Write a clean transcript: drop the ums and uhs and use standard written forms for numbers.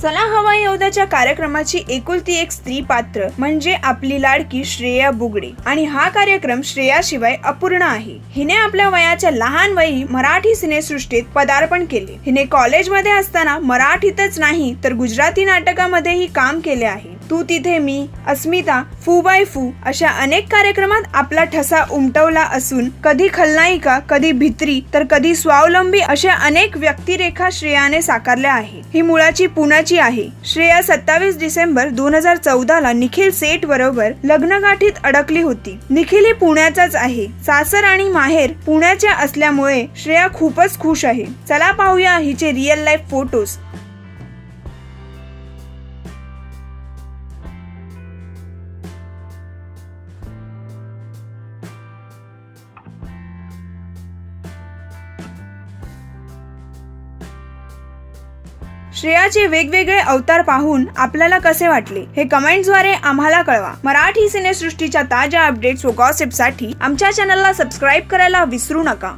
चला हवा योद्धाच्या कार्यक्रमाची एकुलती एक स्त्री पात्र म्हणजे आपली लाडकी श्रेया बुगडे आणि हा कार्यक्रम श्रेयाशिवाय अपूर्ण आहे। हिने आपल्या वयाच्या लहान वयी मराठी सिनेसृष्टीत पदार्पण केले। हिने कॉलेजमध्ये असताना मराठीतच नाही तर गुजराती नाटकामध्येही काम केले आहे। तू तिथे मी, अस्मिता, फू बाय फू अशा अनेक कार्यक्रमात आपला ठसा उमटवला असून कधी खलनायिका, कधी भित्री तर कधी स्वावलंबी अशा अनेक व्यक्तिरेखा श्रेयाने साकारल्या आहे। ही मुळाची पुण्याची आहे। श्रेया 27 डिसेंबर 2014 ला निखिल सेठ बरोबर लग्नगाठीत अडकली होती। निखिल ही पुण्याचाच आहे। सासर आणि माहेर पुण्याच्या असल्यामुळे श्रेया खूपच खुश आहे। चला पाहूया हिचे रिअल लाईफ फोटोज। श्रेयाचे वेगवेगळे अवतार पाहून आपल्याला कसे वाटले हे कमेंट्सद्वारे आम्हाला कळवा। मराठी सिनेसृष्टीच्या ताज्या अपडेट्स व गॉसिपसाठी आमच्या चॅनलला सबस्क्राईब करायला विसरू नका।